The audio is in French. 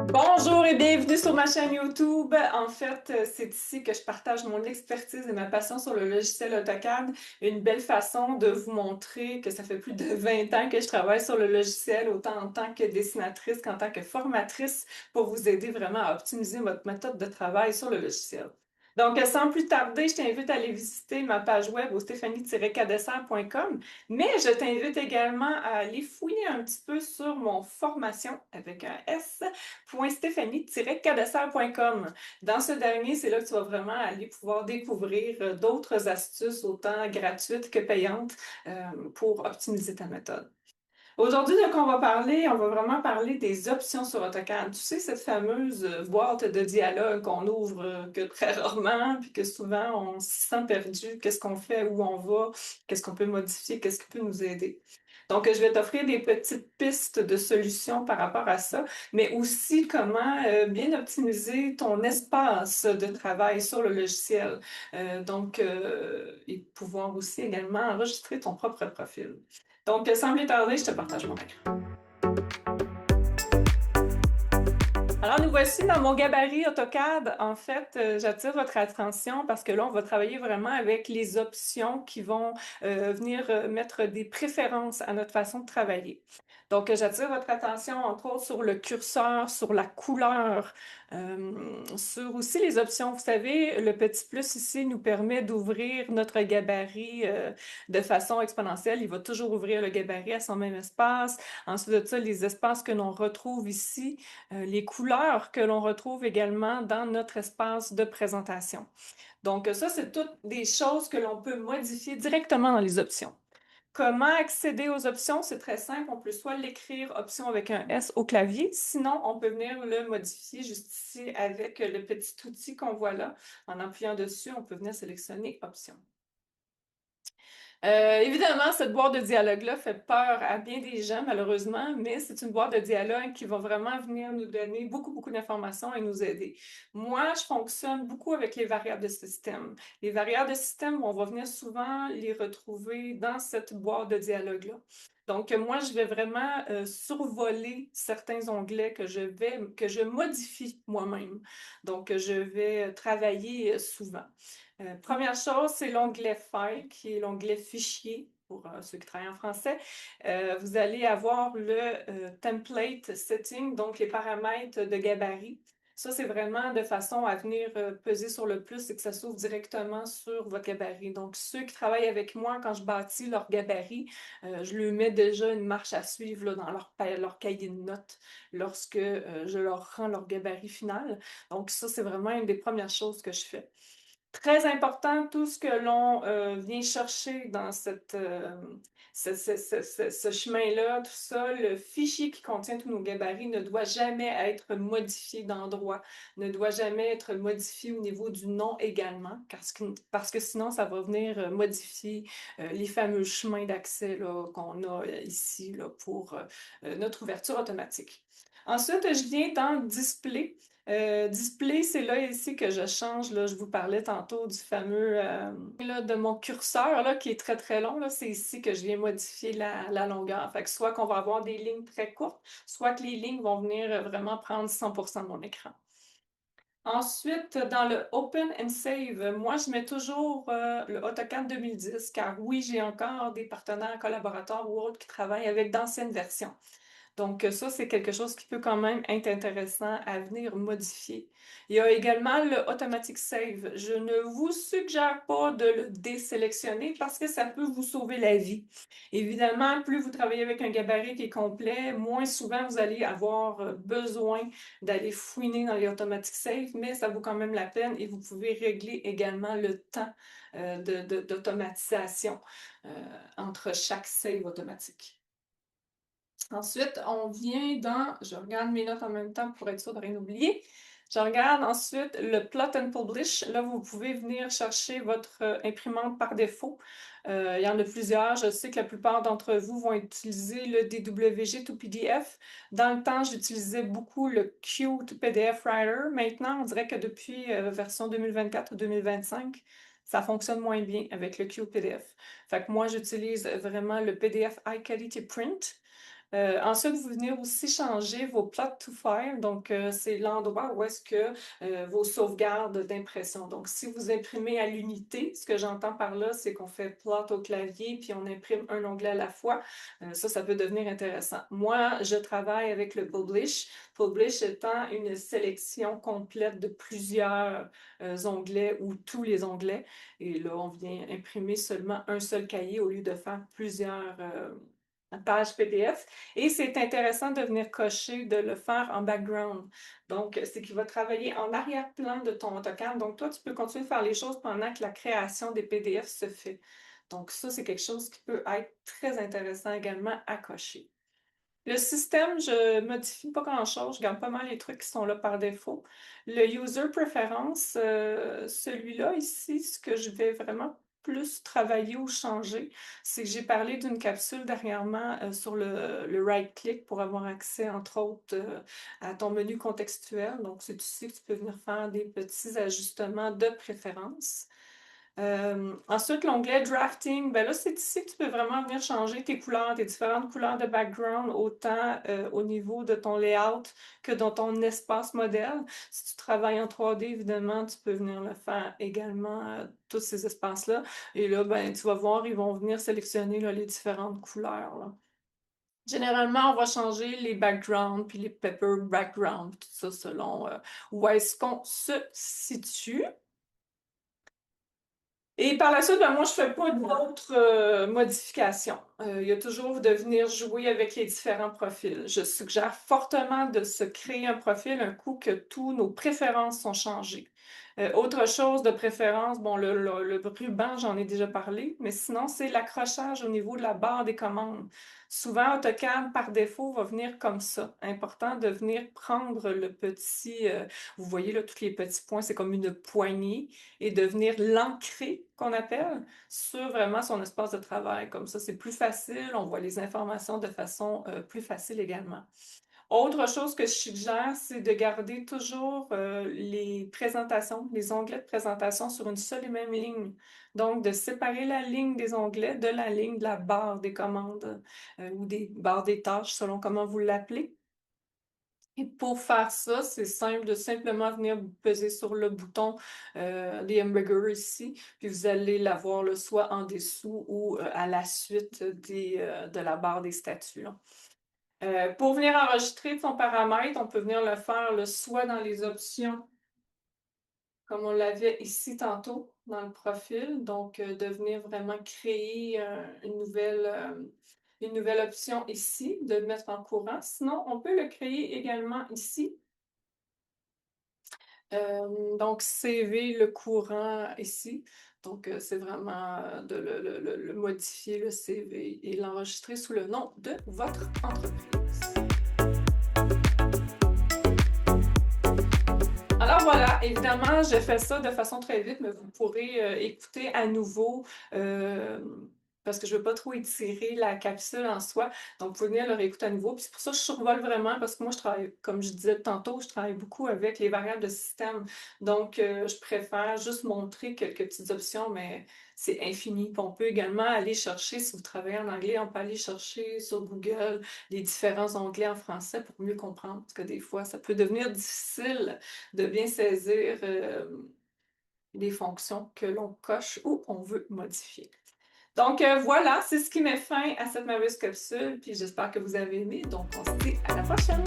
Bonjour et bienvenue sur ma chaîne YouTube. En fait, c'est ici que je partage mon expertise et ma passion sur le logiciel AutoCAD. Une belle façon de vous montrer que ça fait plus de 20 ans que je travaille sur le logiciel, autant en tant que dessinatrice qu'en tant que formatrice, pour vous aider vraiment à optimiser votre méthode de travail sur le logiciel. Donc, sans plus tarder, je t'invite à aller visiter ma page web au stéphanie-cadessar.com, mais je t'invite également à aller fouiller un petit peu sur mon formation avec un S .stéphanie-cadessar.com. Dans ce dernier, c'est là que tu vas vraiment aller pouvoir découvrir d'autres astuces, autant gratuites que payantes, pour optimiser ta méthode. Aujourd'hui, de quoi on va vraiment parler des options sur AutoCAD. Tu sais, cette fameuse boîte de dialogue qu'on ouvre que très rarement, puis que souvent on se sent perdu, qu'est-ce qu'on fait, où on va, qu'est-ce qu'on peut modifier, qu'est-ce qui peut nous aider. Donc, je vais t'offrir des petites pistes de solutions par rapport à ça, mais aussi comment bien optimiser ton espace de travail sur le logiciel. Et pouvoir aussi également enregistrer ton propre profil. Donc, sans plus tarder, je te partage mon écran. Alors, nous voici dans mon gabarit AutoCAD. En fait, j'attire votre attention parce que là, on va travailler vraiment avec les options qui vont venir mettre des préférences à notre façon de travailler. Donc, j'attire votre attention, entre autres, sur le curseur, sur la couleur, sur aussi les options. Vous savez, le petit plus ici nous permet d'ouvrir notre gabarit de façon exponentielle. Il va toujours ouvrir le gabarit à son même espace. Ensuite de ça, les espaces que l'on retrouve ici, les couleurs que l'on retrouve également dans notre espace de présentation. Donc ça, c'est toutes des choses que l'on peut modifier directement dans les options. Comment accéder aux options? C'est très simple. On peut soit l'écrire option avec un S au clavier, sinon on peut venir le modifier juste ici avec le petit outil qu'on voit là. En appuyant dessus, on peut venir sélectionner option. Évidemment, cette boîte de dialogue-là fait peur à bien des gens, malheureusement, mais c'est une boîte de dialogue qui va vraiment venir nous donner beaucoup d'informations et nous aider. Moi, je fonctionne beaucoup avec les variables de système. Les variables de système, on va venir souvent les retrouver dans cette boîte de dialogue-là. Donc, moi, je vais vraiment survoler certains onglets que je modifie moi-même. Donc, je vais travailler souvent. Première chose, c'est l'onglet File, qui est l'onglet Fichier pour ceux qui travaillent en français. Vous allez avoir le Template Setting, donc les paramètres de gabarit. Ça, c'est vraiment de façon à venir peser sur le plus et que ça s'ouvre directement sur votre gabarit. Donc, ceux qui travaillent avec moi, quand je bâtis leur gabarit, je leur mets déjà une marche à suivre là, dans leur cahier de notes lorsque je leur rends leur gabarit final. Donc, ça, c'est vraiment une des premières choses que je fais. Très important, tout ce que l'on vient chercher dans ce chemin-là, tout ça, le fichier qui contient tous nos gabarits ne doit jamais être modifié d'endroit, ne doit jamais être modifié au niveau du nom également, parce que sinon, ça va venir modifier les fameux chemins d'accès là, qu'on a ici là, pour notre ouverture automatique. Ensuite, je viens dans Display. Display, c'est là ici que je change. Là, je vous parlais tantôt du fameux là, de mon curseur là, qui est très long. Là, c'est ici que je viens modifier la longueur. Fait que soit qu'on va avoir des lignes très courtes, soit que les lignes vont venir vraiment prendre 100% de mon écran. Ensuite, dans le Open and Save, moi, je mets toujours le AutoCAD 2010, car oui, j'ai encore des partenaires, collaborateurs ou autres qui travaillent avec d'anciennes versions. Donc, ça, c'est quelque chose qui peut quand même être intéressant à venir modifier. Il y a également le Automatic Save. Je ne vous suggère pas de le désélectionner parce que ça peut vous sauver la vie. Évidemment, plus vous travaillez avec un gabarit qui est complet, moins souvent vous allez avoir besoin d'aller fouiner dans les Automatic Save, mais ça vaut quand même la peine et vous pouvez régler également le temps d'automatisation entre chaque save automatique. Ensuite, on vient dans, je regarde mes notes en même temps pour être sûr de rien oublier. Je regarde ensuite le Plot and Publish. Là, vous pouvez venir chercher votre imprimante par défaut. Il y en a plusieurs. Je sais que la plupart d'entre vous vont utiliser le DWG to PDF. Dans le temps, j'utilisais beaucoup le Qt PDF Writer. Maintenant, on dirait que depuis version 2024 ou 2025, ça fonctionne moins bien avec le QPDF. Fait que moi, j'utilise vraiment le PDF High Quality Print. Ensuite, vous venez aussi changer vos plot to file. Donc, c'est l'endroit où est-ce que vos sauvegardes d'impression. Donc, si vous imprimez à l'unité, ce que j'entends par là, c'est qu'on fait plot au clavier puis on imprime un onglet à la fois. Ça peut devenir intéressant. Moi, je travaille avec le Publish. Publish étant une sélection complète de plusieurs onglets ou tous les onglets. Et là, on vient imprimer seulement un seul cahier au lieu de faire plusieurs pages PDF. Et c'est intéressant de venir cocher, de le faire en background. Donc, c'est qu'il va travailler en arrière-plan de ton AutoCAD. Donc, toi, tu peux continuer de faire les choses pendant que la création des PDF se fait. Donc, ça, c'est quelque chose qui peut être très intéressant également à cocher. Le système, je modifie pas grand-chose, je garde pas mal les trucs qui sont là par défaut. Le User Preference, celui-là ici, ce que je vais vraiment plus travailler ou changer, c'est que j'ai parlé d'une capsule dernièrement sur le right-click pour avoir accès, entre autres, à ton menu contextuel. Donc, c'est ici que tu peux venir faire des petits ajustements de préférence. Ensuite, l'onglet Drafting, ben là, c'est ici que tu peux vraiment venir changer tes couleurs, tes différentes couleurs de background, autant au niveau de ton layout que dans ton espace modèle. Si tu travailles en 3D, évidemment, tu peux venir le faire également, tous ces espaces-là. Et là, ben, tu vas voir, ils vont venir sélectionner là, les différentes couleurs, là. Généralement, on va changer les backgrounds puis les paper backgrounds, tout ça selon où est-ce qu'on se situe. Et par la suite, ben, moi, je ne fais pas d'autres modifications. Il y a toujours de venir jouer avec les différents profils. Je suggère fortement de se créer un profil un coup que tous nos préférences sont changées. Autre chose de préférence, bon, le ruban, j'en ai déjà parlé, mais sinon, c'est l'accrochage au niveau de la barre des commandes. Souvent, AutoCAD, par défaut, va venir comme ça. Important de venir prendre le petit, vous voyez là, tous les petits points, c'est comme une poignée, et de venir l'ancrer, qu'on appelle, sur vraiment son espace de travail. Comme ça, c'est plus facile, on voit les informations de façon plus facile également. Autre chose que je suggère, c'est de garder toujours les présentations, les onglets de présentation sur une seule et même ligne. Donc, de séparer la ligne des onglets de la ligne de la barre des commandes ou des barres des tâches, selon comment vous l'appelez. Et pour faire ça, c'est simple de simplement venir peser sur le bouton des hamburgers ici, puis vous allez l'avoir là, soit en dessous ou à la suite de la barre des statuts, là. Pour venir enregistrer son paramètre, on peut venir le faire là, soit dans les options, comme on l'avait ici tantôt, dans le profil. Donc, de venir vraiment créer une nouvelle option ici, de le mettre en courant. Sinon, on peut le créer également ici. Donc, CV, le courant ici. Donc, c'est vraiment de le modifier, le CV, et l'enregistrer sous le nom de votre entreprise. Alors voilà, évidemment, je fais ça de façon très vite, mais vous pourrez écouter à nouveau parce que je ne veux pas trop étirer la capsule en soi. Donc, vous pouvez venir le réécouter à nouveau. Puis c'est pour ça que je survole vraiment parce que moi, je travaille, comme je disais tantôt, je travaille beaucoup avec les variables de système. Donc, je préfère juste montrer quelques petites options, mais c'est infini. Puis on peut également aller chercher, si vous travaillez en anglais, on peut aller chercher sur Google les différents onglets en français pour mieux comprendre. Parce que des fois, ça peut devenir difficile de bien saisir les fonctions que l'on coche ou on veut modifier. Donc voilà, c'est ce qui met fin à cette merveilleuse capsule, puis j'espère que vous avez aimé. Donc on se dit à la prochaine!